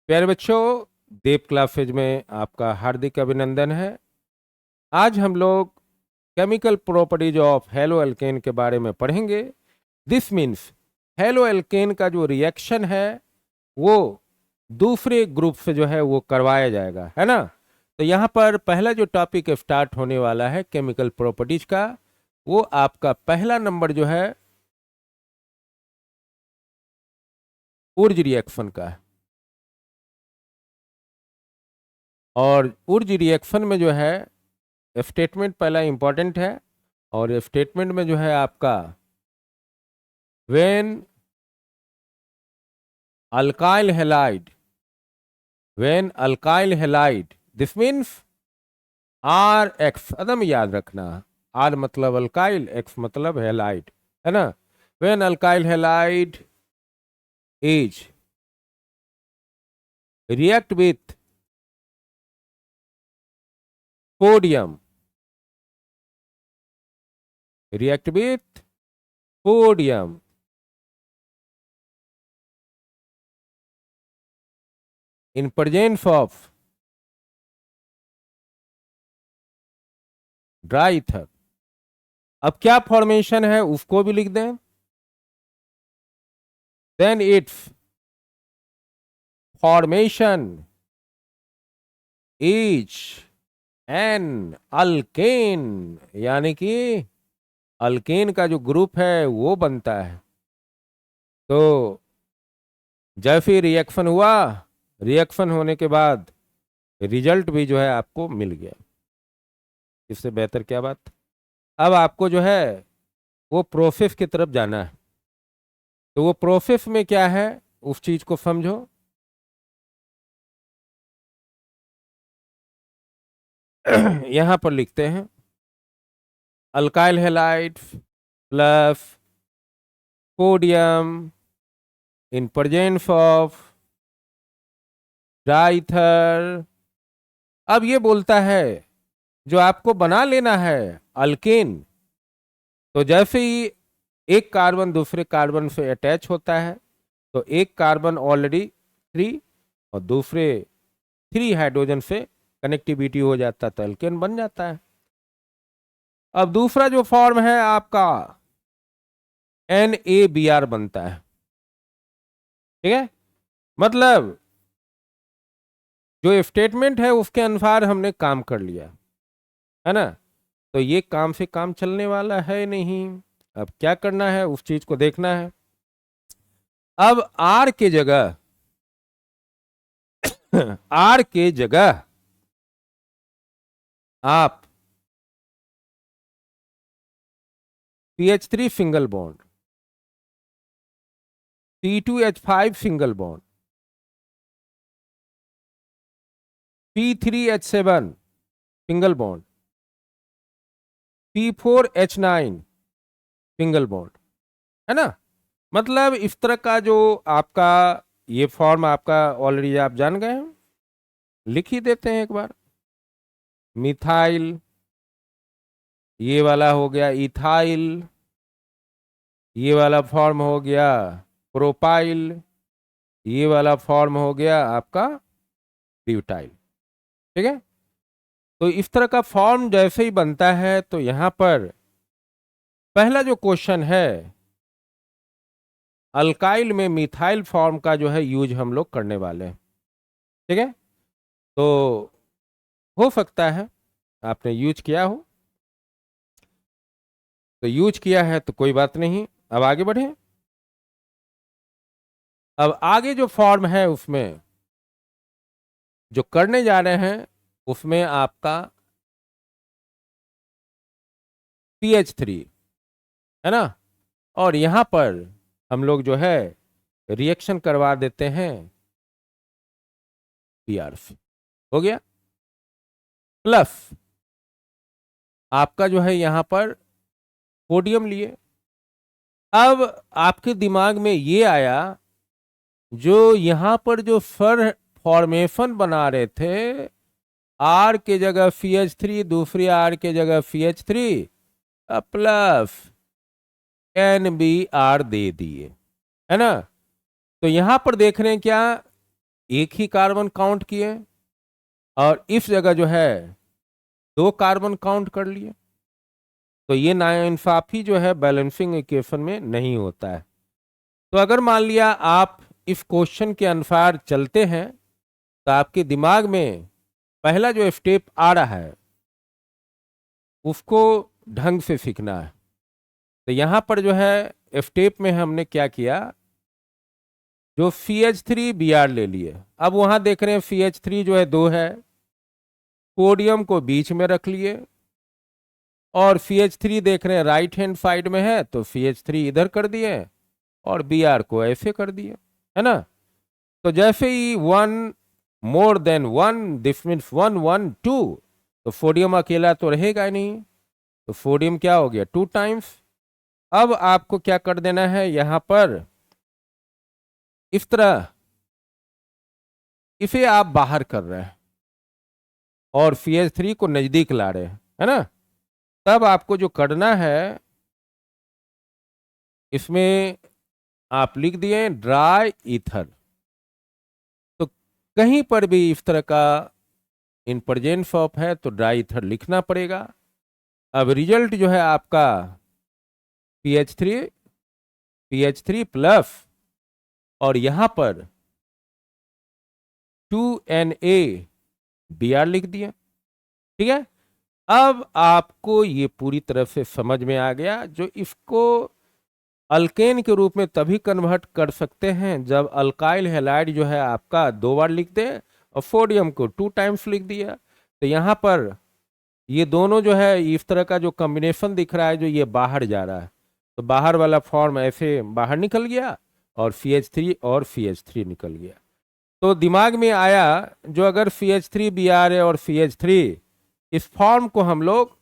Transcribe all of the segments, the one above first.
प्यारे बच्चों, देव क्लासेज में आपका हार्दिक अभिनंदन है। आज हम लोग chemical properties of halo alkane के बारे में पढ़ेंगे। दिस मीन्स हेलो एल्केन का जो रिएक्शन है वो दूसरे ग्रुप से जो है वो करवाया जाएगा, है ना। तो यहाँ पर पहला जो टॉपिक स्टार्ट होने वाला है केमिकल प्रॉपर्टीज का, वो आपका पहला नंबर जो है उर्ज रिएक्शन का है। और उर्ज रिएक्शन में जो है स्टेटमेंट पहला इंपॉर्टेंट है, और स्टेटमेंट में जो है आपका when alkyl halide, when alkyl halide, this means R X, एकदम याद रखना। आर मतलब अल्काइल, एक्स मतलब हैलाइड, है ना। When alkyl halide is react with sodium, react with sodium in presence of dry ether। अब क्या फॉर्मेशन है उसको भी लिख दें। Then its formation is an alkane, यानी कि अल्केन का जो ग्रुप है वो बनता है। तो जैसे रिएक्शन हुआ, रिएक्शन होने के बाद रिजल्ट भी जो है आपको मिल गया। इससे बेहतर क्या बात। अब आपको जो है वो प्रोसेस की तरफ जाना है। तो वो प्रोसेस में क्या है उस चीज को समझो। यहां पर लिखते हैं alkyl halide plus sodium in presence of diether. अब ये बोलता है जो आपको बना लेना है अल्केन, तो जैसे ही एक कार्बन दूसरे कार्बन से अटैच होता है तो एक कार्बन ऑलरेडी 3 और दूसरे 3 हाइड्रोजन से कनेक्टिविटी हो जाता है तो अल्केन बन जाता है। अब दूसरा जो फॉर्म है आपका NaBr बनता है, ठीक है। मतलब जो स्टेटमेंट है उसके अनुसार हमने काम कर लिया, है ना। तो ये काम से काम चलने वाला है नहीं। अब क्या करना है उस चीज को देखना है। अब आर के जगह आर के जगह आप CH3 single bond, C2H5 single bond, C3H7 single bond, C4H9 single bond, है ना। मतलब इस तरह का जो आपका ये फॉर्म आपका ऑलरेडी आप जान गए हैं, लिख ही देते हैं एक बार। मिथाइल, ये वाला हो गया इथाइल, ये वाला फॉर्म हो गया प्रोपाइल, ये वाला फॉर्म हो गया आपका ब्यूटाइल, ठीक है। तो इस तरह का फॉर्म जैसे ही बनता है तो यहां पर पहला जो क्वेश्चन है अल्काइल में मिथाइल फॉर्म का जो है यूज हम लोग करने वाले हैं, ठीक है। तो हो सकता है आपने यूज किया हो, तो यूज किया है तो कोई बात नहीं। अब आगे बढ़े। अब आगे जो फॉर्म है उसमें जो करने जा रहे हैं उसमें आपका CH3, है ना। और यहां पर हम लोग जो है रिएक्शन करवा देते हैं Br से, हो गया। प्लस आपका जो है यहां पर सोडियम लिए। अब आपके दिमाग में ये आया जो यहां पर जो फर फॉर्मेशन बना रहे थे, आर के जगह CH3, दूसरी आर के जगह CH3 प्लस NBr दे दिए, है ना। तो यहां पर देख रहे हैं क्या एक ही कार्बन काउंट किए और इस जगह जो है 2 कार्बन काउंट कर लिए, तो ये नाइंसाफी जो है बैलेंसिंग इक्वेशन में नहीं होता है। तो अगर मान लिया आप इस क्वेश्चन के अनुसार चलते हैं तो आपके दिमाग में पहला जो स्टेप आ रहा है उसको ढंग से सीखना है। तो यहां पर जो है स्टेप में हमने क्या किया, जो CH3Br ले लिए। अब वहां देख रहे हैं CH3 जो है 2 है, सोडियम को बीच में रख लिए और CH3 देख रहे हैं राइट हैंड साइड में है तो CH3 इधर कर दिए और Br को ऐसे कर दिए, है ना। तो जैसे ही 1 मोर देन 1, दिस मीन्स 1 1 2, तो सोडियम अकेला तो रहेगा ही नहीं, तो सोडियम क्या हो गया 2 टाइम्स। अब आपको क्या कर देना है, यहां पर इस तरह इसे आप बाहर कर रहे हैं और CH3 को नजदीक ला रहे हैं, है ना। तब आपको जो करना है इसमें आप लिख दिए ड्राई ईथर। तो कहीं पर भी इस तरह का इन प्रेजेंस ऑफ है तो ड्राई ईथर लिखना पड़ेगा। अब रिजल्ट जो है आपका PH3 प्लस और यहां पर 2NaBr लिख दिया, ठीक है। अब आपको ये पूरी तरह से समझ में आ गया। जो इसको अल्केन के रूप में तभी कन्वर्ट कर सकते हैं जब अल्काइल हैलाइड जो है आपका 2 बार लिख दे और सोडियम को 2 टाइम्स लिख दिया। तो यहां पर ये दोनों जो है इस तरह का जो कॉम्बिनेशन दिख रहा है, जो ये बाहर जा रहा है, तो बाहर वाला फॉर्म ऐसे बाहर निकल गया और CH3 निकल गया। तो दिमाग में आया जो अगर CH3Br है और CH3, इस फॉर्म को हम लोग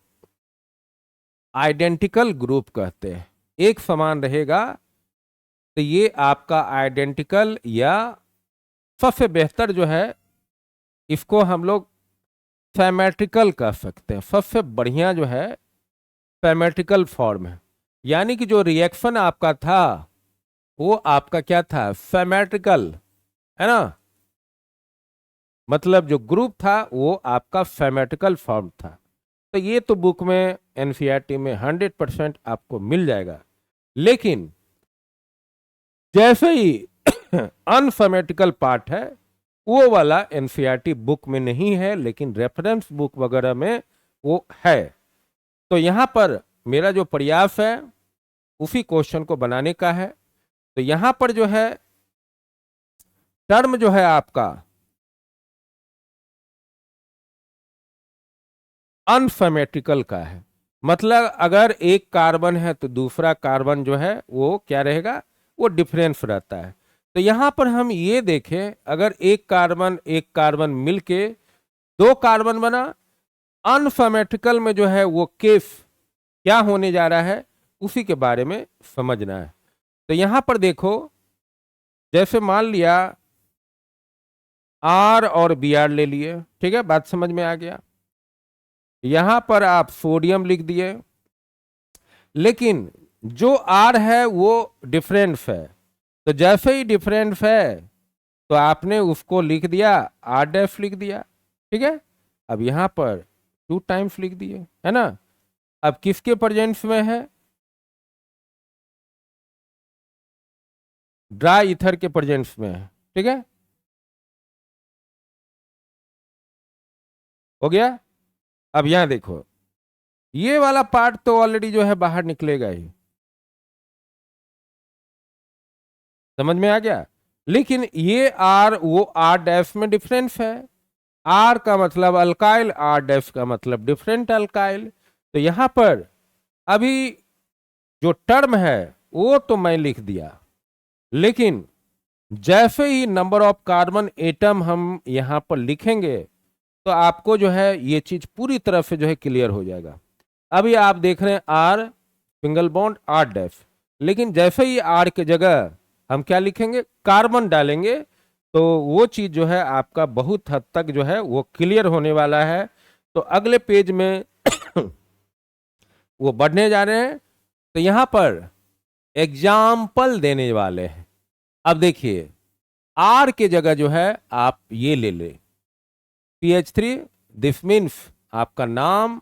आइडेंटिकल ग्रुप कहते हैं, एक समान रहेगा। तो ये आपका आइडेंटिकल या सबसे बेहतर जो है इसको हम लोग सिमेट्रिकल कह सकते हैं। सबसे बढ़िया जो है सिमेट्रिकल फॉर्म है, यानी कि जो रिएक्शन आपका था वो आपका क्या था, सिमेट्रिकल, है ना। मतलब जो ग्रुप था वो आपका सिमेट्रिकल फॉर्म था। तो ये तो बुक में एनसीईआरटी में 100% आपको मिल जाएगा। लेकिन जैसे ही अनसिमेट्रिकल पार्ट है वो वाला एनसीईआरटी बुक में नहीं है, लेकिन रेफरेंस बुक वगैरह में वो है। तो यहां पर मेरा जो प्रयास है उसी क्वेश्चन को बनाने का है। तो यहां पर जो है टर्म जो है आपका अनसिमेट्रिकल का है, मतलब अगर एक कार्बन है तो दूसरा कार्बन जो है वो क्या रहेगा, वो डिफरेंस रहता है। तो यहां पर हम ये देखें, अगर एक कार्बन मिलके 2 कार्बन बना, अनसिमेट्रिकल में जो है वो केस क्या होने जा रहा है उसी के बारे में समझना है। तो यहां पर देखो, जैसे मान लिया R और Br ले लिए, ठीक है, बात समझ में आ गया। यहां पर आप सोडियम लिख दिए, लेकिन जो R है वो डिफरेंस है, तो जैसे ही डिफरेंस है तो आपने उसको लिख दिया R' लिख दिया, ठीक है। अब यहां पर 2 टाइम्स लिख दिए, है ना। अब किसके प्रेजेंस में है, ड्राई ईथर के प्रेजेंस में है, ठीक है, हो गया। अब यहां देखो, ये वाला पार्ट तो ऑलरेडी जो है बाहर निकलेगा ही, समझ में आ गया। लेकिन ये R वो R' में डिफरेंस है, R का मतलब अल्काइल, R' का मतलब डिफरेंट अल्काइल। तो यहां पर अभी जो टर्म है वो तो मैं लिख दिया, लेकिन जैसे ही नंबर ऑफ कार्बन एटम हम यहां पर लिखेंगे तो आपको जो है ये चीज पूरी तरह से जो है क्लियर हो जाएगा। अभी आप देख रहे हैं R सिंगल बॉन्ड R', लेकिन जैसे ही R के जगह हम क्या लिखेंगे, कार्बन डालेंगे, तो वो चीज जो है आपका बहुत हद तक जो है वो क्लियर होने वाला है। तो अगले पेज में वो बढ़ने जा रहे हैं, तो यहां पर एग्जाम्पल देने वाले हैं। अब देखिए, आर के जगह जो है आप ये ले ले PH3, दिस मीन्स आपका नाम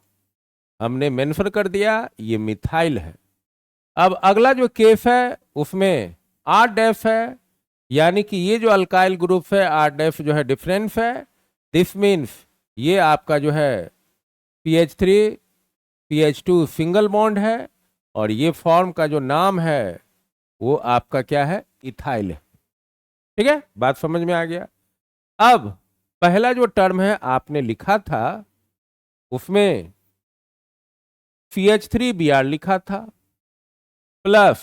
हमने मेंशन कर दिया, ये मिथाइल है। अब अगला जो केस है उसमें आर डैफ है, यानी कि ये जो अल्काइल ग्रुप है आर डैफ जो है डिफरेंस है। दिस मीन्स ये आपका जो है PH3 PH2 सिंगल बॉन्ड है, और ये फॉर्म का जो नाम है वो आपका क्या है, इथाइल है। ठीक है, बात समझ में आ गया। अब पहला जो टर्म है आपने लिखा था उसमें CH3Br लिखा था प्लस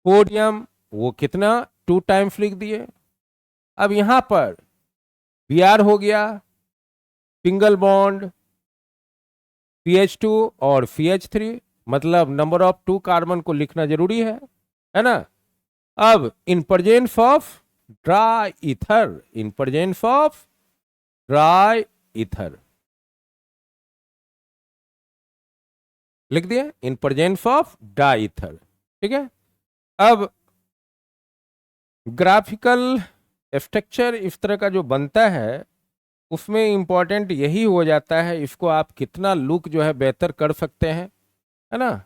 सोडियम, वो कितना 2 टाइम्स लिख दिए। अब यहां पर Br हो गया सिंगल बॉन्ड CH2 और CH3, मतलब नंबर ऑफ 2 कार्बन को लिखना जरूरी है ना। अब इन presence of dry ether, in presence of dry ether लिख दिए, इन प्रेजेंस ऑफ ड्राई ईथर। ठीक है, अब ग्राफिकल स्ट्रक्चर इस तरह का जो बनता है उसमें इंपॉर्टेंट यही हो जाता है, इसको आप कितना लुक जो है बेहतर कर सकते हैं, है ना।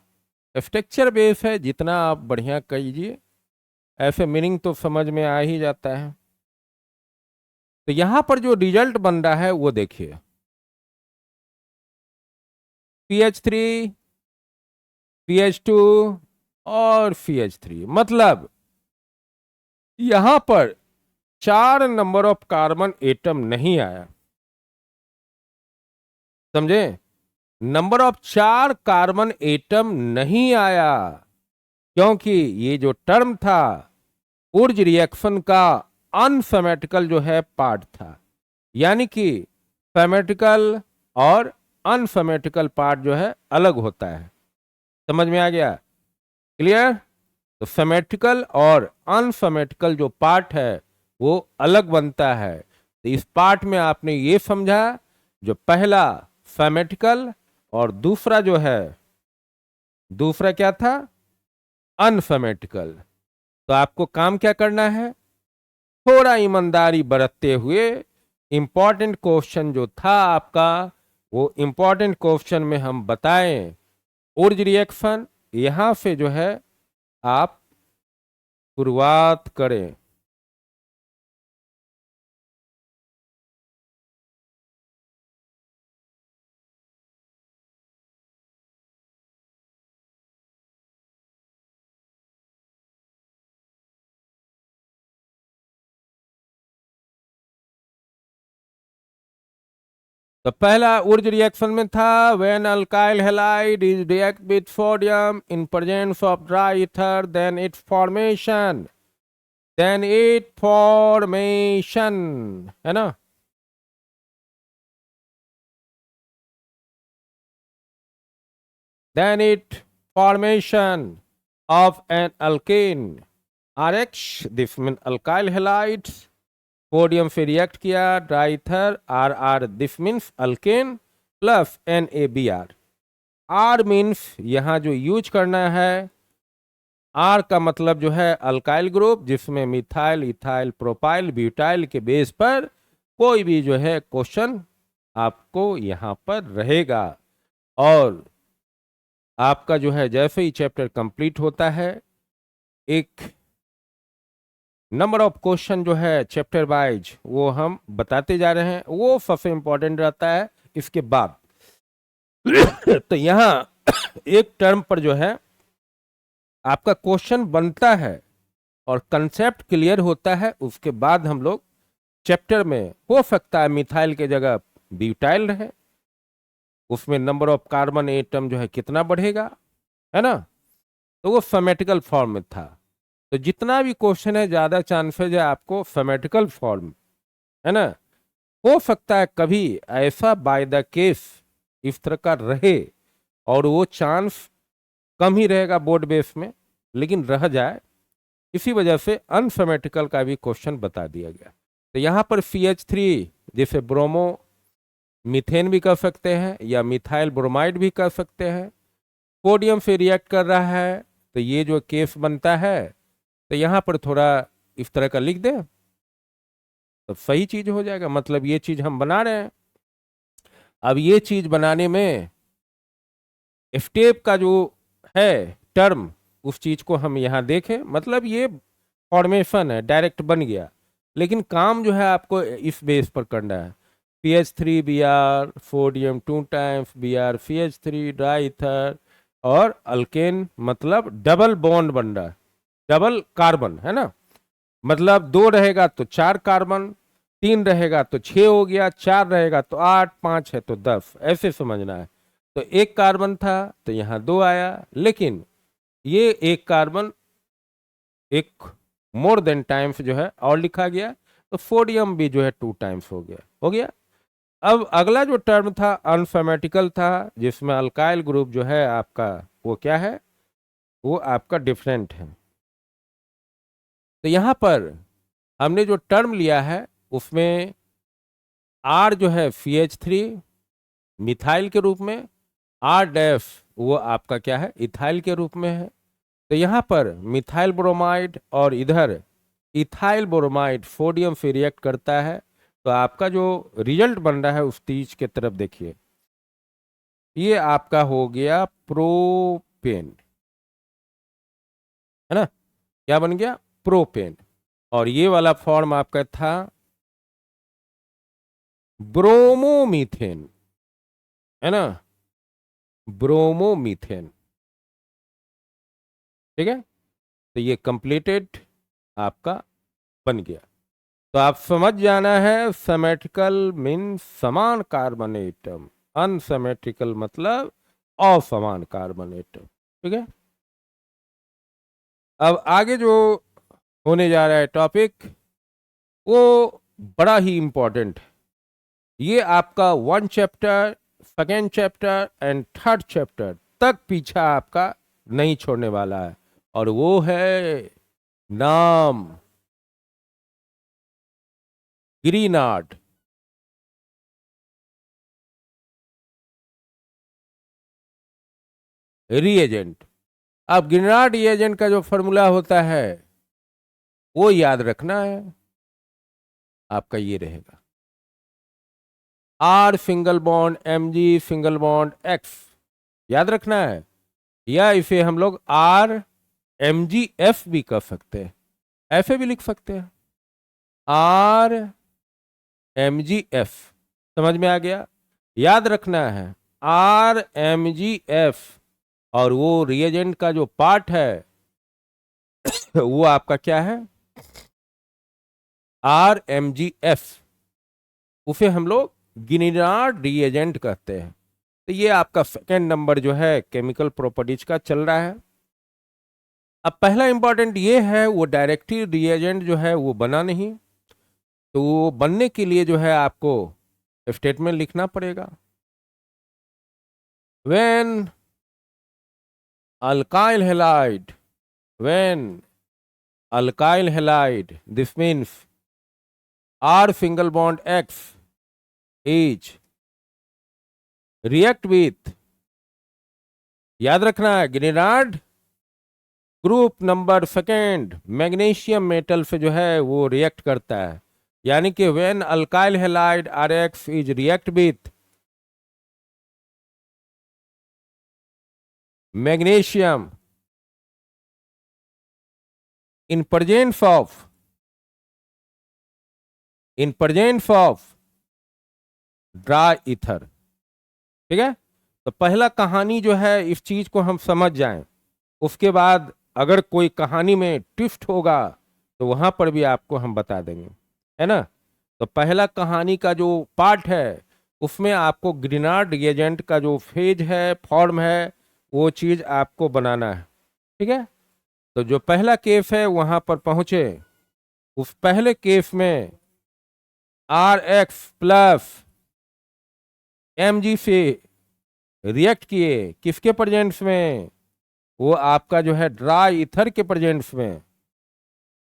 स्ट्रक्चर बेस है, जितना आप बढ़िया कीजिए ऐसे मीनिंग तो समझ में आ ही जाता है। तो यहां पर जो रिजल्ट बन रहा है वो देखिए, PH3 PH2 और CH3, मतलब यहां पर 4 नंबर ऑफ कार्बन एटम नहीं आया, समझे। नंबर ऑफ 4 कार्बन एटम नहीं आया, क्योंकि ये जो टर्म था उर्ज रिएक्शन का अनसेमेट्रिकल जो है पार्ट था, यानी कि सेमेट्रिकल और अनसेमेट्रिकल पार्ट जो है अलग होता है। समझ में आ गया, क्लियर। तो सेमेट्रिकल और अनसेमेट्रिकल जो पार्ट है वो अलग बनता है। तो इस पार्ट में आपने ये समझा, जो पहला सेमेट्रिकल और दूसरा जो है, दूसरा क्या था, अनसेमेट्रिकल। तो आपको काम क्या करना है, थोड़ा ईमानदारी बरतते हुए इंपॉर्टेंट क्वेश्चन जो था आपका, वो इंपॉर्टेंट क्वेश्चन में हम बताएं उर्ज रिएक्शन, यहां से जो है आप शुरुआत करें। तो पहला उर्ज रिएक्शन में था, when alkyl halide is react with sodium in presence of dry ether then it formation, है ना। Then it formation of an alkane RH, this mean alkyl halides, sodium से रिएक्ट किया, dry ether RR, this means alkane plus NaBr। R means यहां जो use करना है, R का मतलब जो है अल्काइल ग्रुप, जिसमें मिथाइल इथाइल प्रोपाइल ब्यूटाइल के बेस पर कोई भी जो है क्वेश्चन आपको यहां पर रहेगा। और आपका जो है जैसे ही चैप्टर कंप्लीट होता है, एक नंबर ऑफ क्वेश्चन जो है चैप्टर वाइज वो हम बताते जा रहे हैं, वो सबसे इंपॉर्टेंट रहता है इसके बाद। तो यहां एक टर्म पर जो है आपका क्वेश्चन बनता है और कंसेप्ट क्लियर होता है, उसके बाद हम लोग चैप्टर में, हो सकता है मिथाइल के जगह ब्यूटाइल रहे, उसमें नंबर ऑफ कार्बन एटम जो है कितना बढ़ेगा, है ना। तो वो सेमेट्रिकल फॉर्म में था। तो जितना भी क्वेश्चन है ज्यादा चांसेज है आपको सेमेट्रिकल फॉर्म, है ना। हो सकता है कभी ऐसा बाय द केस इस तरह का रहे, और वो चांस कम ही रहेगा बोर्ड बेस में, लेकिन रह जाए, इसी वजह से अनसेमेट्रिकल का भी क्वेश्चन बता दिया गया। तो यहाँ पर CH3 जैसे ब्रोमो मीथेन भी कर सकते हैं या मिथाइल ब्रोमाइड भी कर सकते हैं, सोडियम से रिएक्ट कर रहा है, तो ये जो केस बनता है, तो यहाँ पर थोड़ा इस तरह का लिख दें तो सही चीज हो जाएगा, मतलब ये चीज हम बना रहे हैं। अब ये चीज बनाने में स्टेप का जो है टर्म, उस चीज को हम यहाँ देखें, मतलब ये फॉर्मेशन है, डायरेक्ट बन गया, लेकिन काम जो है आपको इस बेस पर करना है। PH3Br sodium 2 times Br CH3 dry ether और अल्केन, मतलब डबल बॉन्ड बन रहा है, डबल कार्बन है ना, मतलब 2 रहेगा तो 4 कार्बन, 3 रहेगा तो 6 हो गया, 4 रहेगा तो 8, 5 है तो 10, ऐसे समझना है। तो 1 कार्बन था तो यहाँ 2 आया, लेकिन ये 1 कार्बन एक मोर देन टाइम्स जो है और लिखा गया, तो सोडियम भी जो है 2 टाइम्स हो गया, हो गया। अब अगला जो टर्म था अनफेमेटिकल था, जिसमें अल्काइल ग्रुप जो है आपका वो क्या है, वो आपका डिफरेंट है। तो यहां पर हमने जो टर्म लिया है उसमें R जो है CH3 मिथाइल के रूप में, R डैश वो आपका क्या है, इथाइल के रूप में है। तो यहां पर मिथाइल ब्रोमाइड और इधर इथाइल ब्रोमाइड सोडियम से रिएक्ट करता है, तो आपका जो रिजल्ट बन रहा है उस चीज के तरफ देखिए, ये आपका हो गया प्रोपेन, है ना, क्या बन गया, प्रोपेन। और ये वाला फॉर्म आपका था ब्रोमोमीथेन, है ना, ब्रोमोमीथेन, ठीक है। तो ये कंप्लीटेड आपका बन गया। तो आप समझ जाना है, सिमेट्रिकल मीन समान कार्बन एटम, अनसिमेट्रिकल मतलब असमान कार्बन एटम, ठीक है। अब आगे जो होने जा रहा है टॉपिक वो बड़ा ही इंपॉर्टेंट है। ये आपका 1 chapter, 2nd chapter and 3rd chapter तक पीछा आपका नहीं छोड़ने वाला है, और वो है नाम, ग्रीनार्ड। रिएजेंट, अब ग्रीनार्ड रिएजेंट का जो फॉर्मूला होता है वो याद रखना है, आपका ये रहेगा R single bond Mg single bond X, याद रखना है। या इसे हम लोग RMgF भी कर सकते हैं, ऐसे भी लिख सकते हैं RMgF, समझ में आ गया, याद रखना है RMgF। और वो रिएजेंट का जो पार्ट है वो आपका क्या है, RMgF, उसे हम लोग ग्रीनार्ड रिएजेंट कहते हैं। तो ये आपका 2nd नंबर जो है केमिकल प्रॉपर्टीज का चल रहा है। अब पहला इंपॉर्टेंट ये है, वो डायरेक्टिव रिएजेंट जो है वो बना नहीं, तो वो बनने के लिए जो है आपको स्टेटमेंट लिखना पड़ेगा। When alkyl halide, when alkyl halide, this means R single bond X is react with, याद रखना है, Grignard group number 2nd magnesium metal से जो है वो रिएक्ट करता है, यानी कि when alkyl halide RX is react with magnesium in presence of, in presence of dry ether, ठीक है। तो पहला कहानी जो है इस चीज को हम समझ जाएं, उसके बाद अगर कोई कहानी में ट्विस्ट होगा तो वहां पर भी आपको हम बता देंगे, है ना। तो पहला कहानी का जो पार्ट है उसमें आपको ग्रीनार्ड रिएजेंट का जो फेज है, फॉर्म है, वो चीज आपको बनाना है, ठीक है। तो जो पहला केस है वहां पर पहुंचे, उस पहले केस में RX प्लस Mg से रिएक्ट किए, किसके प्रेजेंस में, वो आपका जो है ड्राई ईथर के प्रेजेंस में।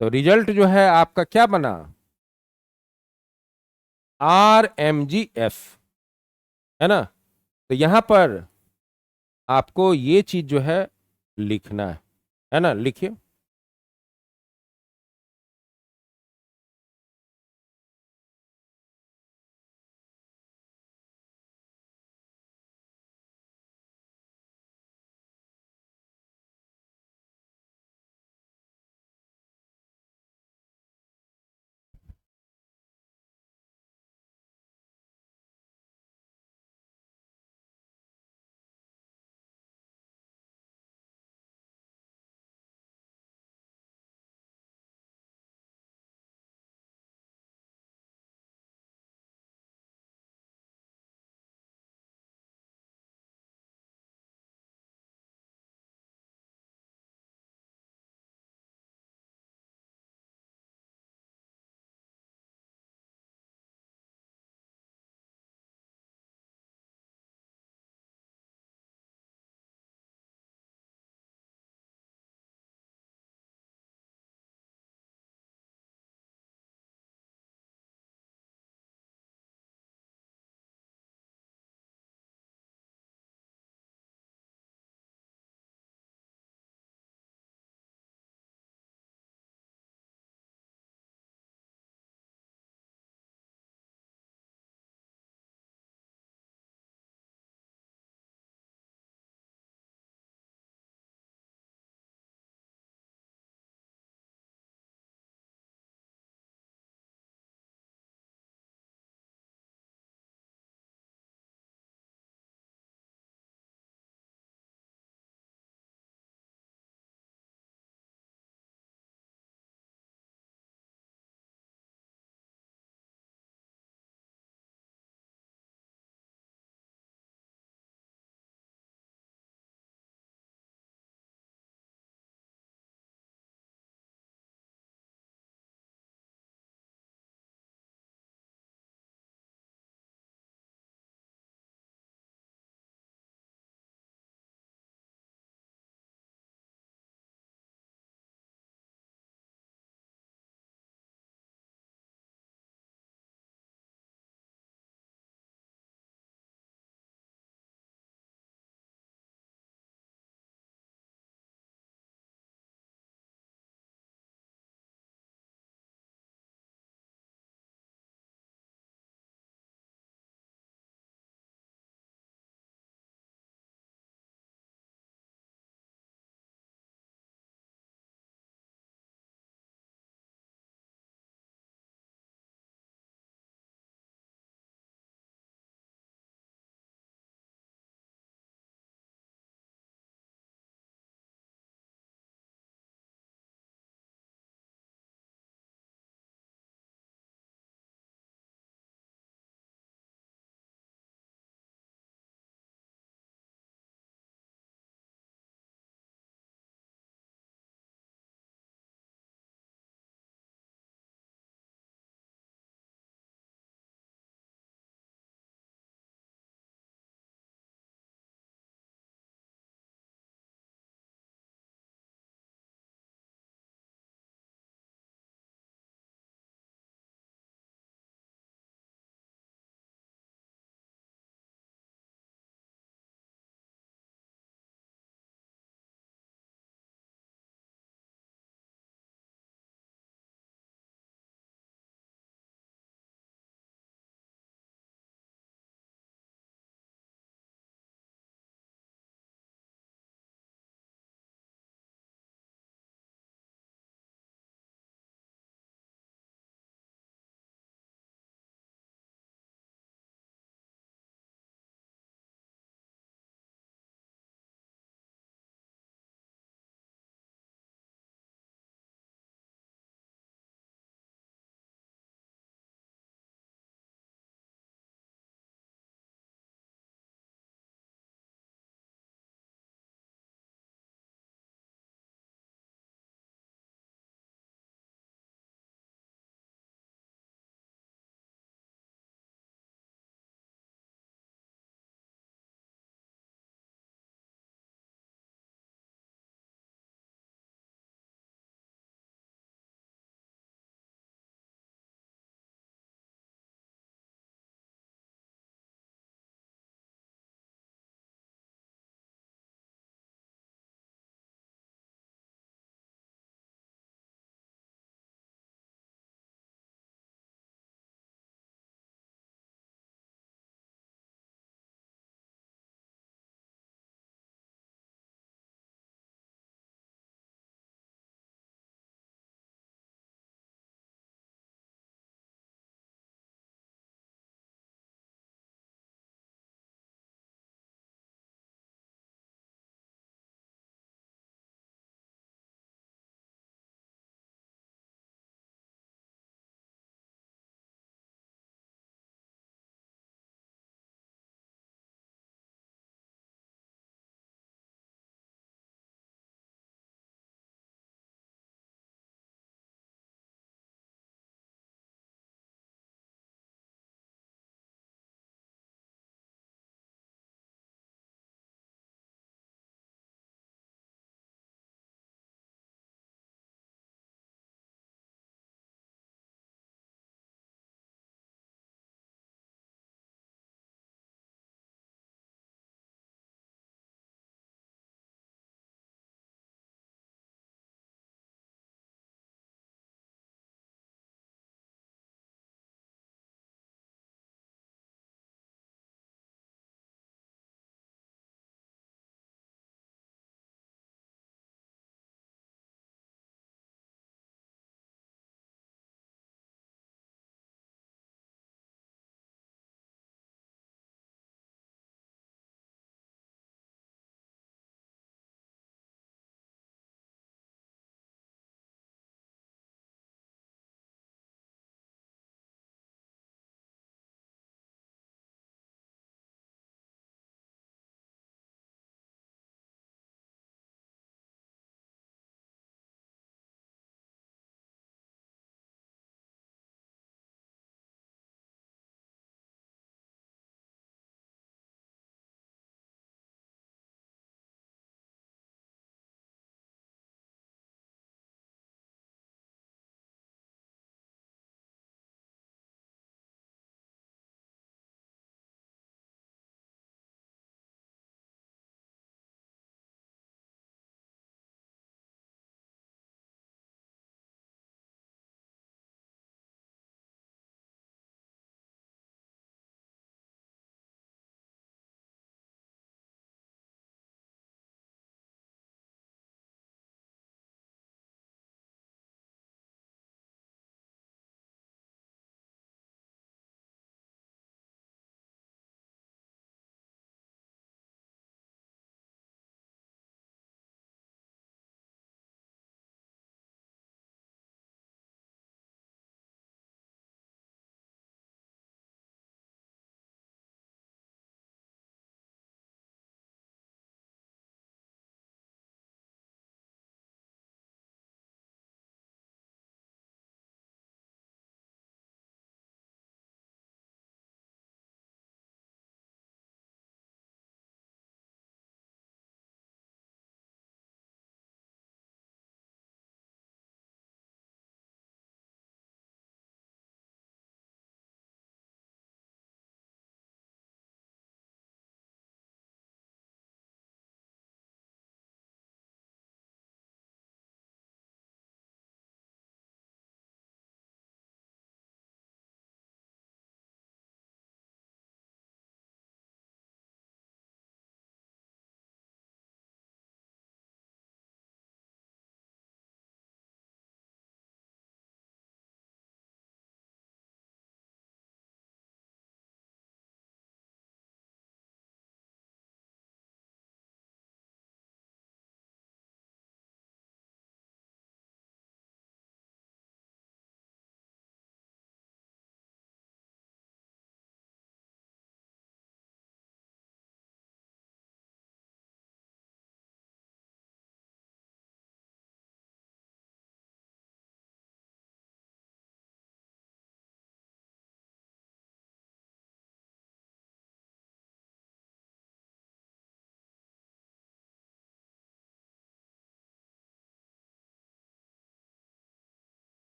तो रिजल्ट जो है आपका क्या बना, RMgF, है ना। तो यहां पर आपको ये चीज जो है लिखना है ना, लिखिए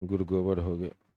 गुरु गोबर हो गया।